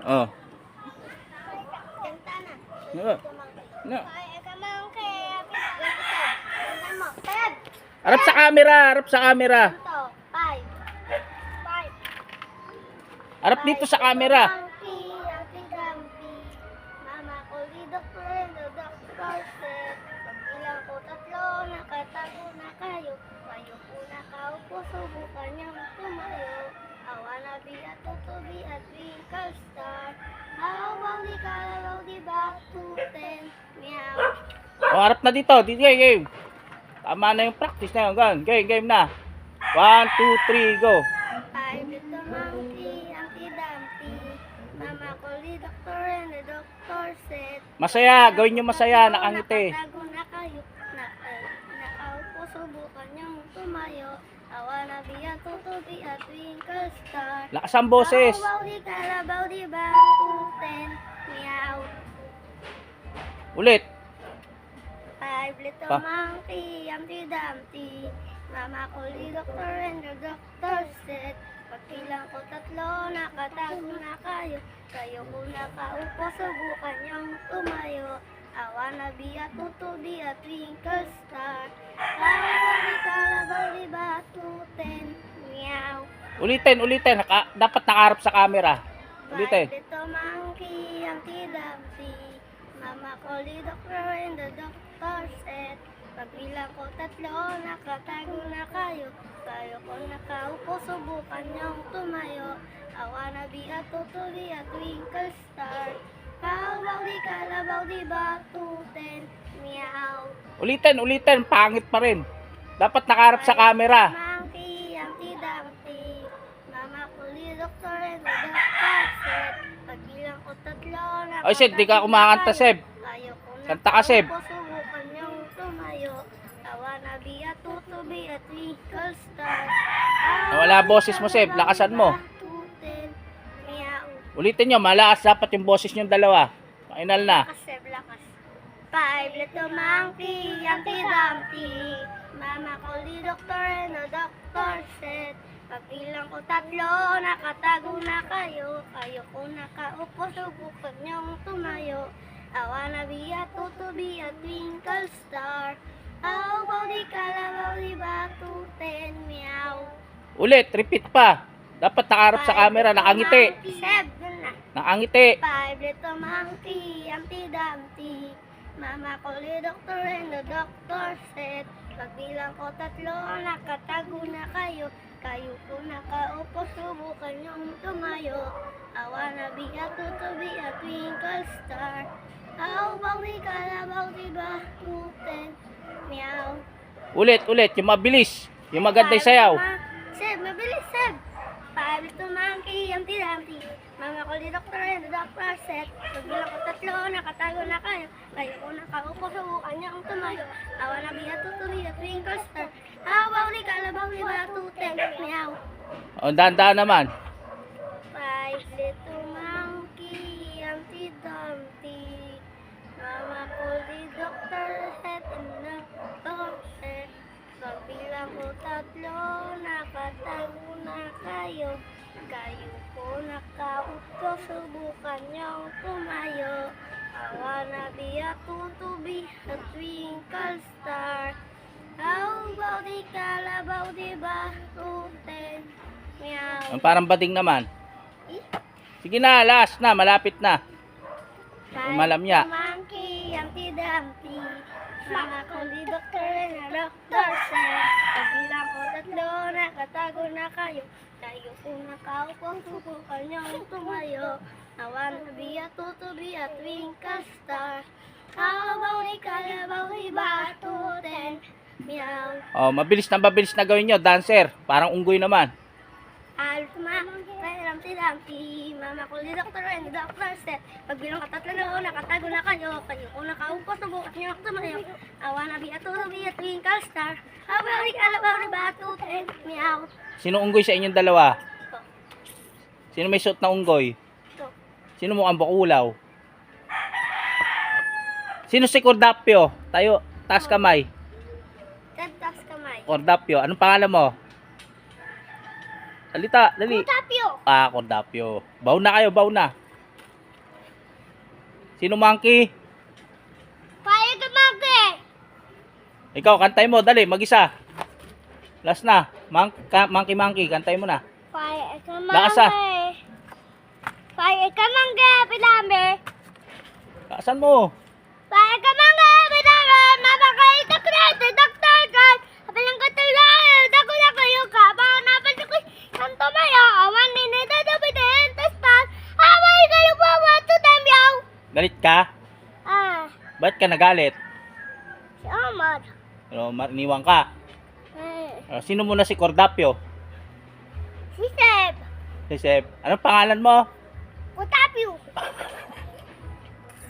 Oh. Kanta na. No. No. Ay, kamangke. Kanta mo. Ted. Harap sa camera, harap sa camera. Kanto. 5. 5. Harap dito sa camera. Mama ko di doktor, no doctor said. Pag ilang ko tatlo, nakatago na kayo. Kayo po nakaupo, subukan niyang tumayo. I wanna be a tutubi at twinkle star. How about the kalabaw, di ba? 2, 10, meow. Oh, harap na dito. Dito game. Tama na yung practice na yun. Gan. Game na. 1, 2, 3, go. Five little monkey, Humpty Dumpty. Mama ko di doktor and the doctor said. Masaya. Gawin nyo masaya. Nakangiti. Nakatago na kayo. Nakaupo, subukan niyong tumayo. I wanna be a tutubi at twinkle star. Lakas ang boses. How about the kalabaw, di ba? 2, 10, meow. Ulit. Five little Pa. monkey, Humpty Dumpty. Mama ko di doktor and the doctor said. Pagkilang ko tatlo, nakatago na kayo. Kayo ko nakaupo, subukan niyong tumayo. I wanna be a tutubi at twinkle star. Kalabaw, kalabaw, di ba? 2, 10, meow. Ulitin. Dapat nakaharap sa camera. Ulitin. Five little monkey, Humpty Dumpty. Mama ko di doktor and the doctor said. Pagbilang ko tatlo, nakatago na kayo. Kayo ko nakaupo, subukan niyong tumayo. I wanna be a tutubi at twinkle star. How about the kalabaw, di ba? 2, 10, meow. Ulitin. Pangit pa rin. Dapat nakaharap sa camera. Monkey, Humpty Dumpty. Mama ko di doktor and the doctor said. Pagbilang ko tatlo, Oy, Seb, di ka kumakanta, Seb. Kayo ko Kanta ka, Seb. nakaupo, subukan niyong tumayo. I wanna be a tutubi at twinkle star. Wala boses mo, Seb. Lakasan mo. 2, 10, meow. Ulitin nyo. Malakas dapat yung boses nyo dalawa. Final na. Lakas, Seb, lakas. Five little monkey, Humpty Dumpty. Mama ko di doktor and the doctor said. Pagbilang ko tatlo, nakatago na kayo. Kayo ko nakaupo, subukan niyong tumayo. I wanna be a tutubi at twinkle star. How about the kalabaw, di ba? 2, 10, meow. Ulit. Repeat pa. Dapat nakaharap sa camera. Nakangiti. Seb, dun na. Nakangiti. Five little monkey, Humpty Dumpty. Mama ko di doktor and the doctor said. Pagbilang ko tatlo, nakatago na kayo. Kayo ko nakaupo, subukan niyong tumayo. I wanna be a tutubi at twinkle star. How about the kalabaw, di ba? 2, 10, meow. Ulit. Yung mabilis. Yung maganda yung sayaw. Seb, mabilis, Seb. Five little monkey, Humpty Dumpty. Mama ko di doktor and the doctor said. Pagbilang ko tatlo, nakatago na kayo. Kayo ko nakaupo, subukan niya ang tumayo. I wanna be a tutubi at twinkle star. How about the kalabaw, di ba? 2, 10, meow. O, dahan-dahan naman. Five little monkey, Humpty Dumpty. Mama ko di doktor said and the doctor said. Pagbilang ko tatlo, nakatago na kayo. Kayo ko nakaupo, subukan niyong tumayo. I wanna be a tutubi, a twinkle star. How about the kalabaw, di ba? 2, 10, meow. Ang parang bading naman. Sige na, last na. Malapit na. Malam niya. Monkey, Humpty Dumpty. Mama ko di doktor and the doctor said. Pagbilang ko tatlo, nakatago na kayo. Kayo ko nakaupo, subukan niyong tumayo. I wanna be a tutubi at twinkle star. How about the kalabaw, di ba? 2, 10, meow. Oh, mabilis na gawin nyo. Dancer. Parang unggoy naman. Humpty Dumpty. Mama ko di doktor and the doctor said. Pagbilang ka tatlo na, nakatago na kayo. Kayo ko nakaupo, subukan niyo ang tumayo. I wanna be a tutubi at twinkle star. How about the kalabaw, di ba? 2, 10, meow. Sino unggoy sa inyong dalawa? Ito. Sino may suot na unggoy? Ito. Sino mukhang bakulaw? Sino si Cordapio? Tayo, taas kamay. Tatas kamay. Cordapio. Anong pangalan mo? Salita, dali. Tapio. Ah, Cordapio. Baw na kayo, baw na. Sino monkey? Pae ka monkey. Ikaw, kantay mo. Dali, mag-isa. Last na. Monkey, kantay mo na. Pae ka Lakas, ah. monkey. Pae ka monkey, pinambe. Kaasan mo? Pae ka monkey, pinambe. Mama kayo doktor kan. Apalang katulayan, dako na kayo ka. Baka napansin ko ang tumayo. Awan ni nito dabitin. Testan. Away kayo po, wato tamyaw. Galit ka? Ba't ka nagalit? Si Omar. Ano, mariniwang ka? Eh, Sino muna si Cordapio? si Seb. Si Seb. Anong pangalan mo? Utapyo.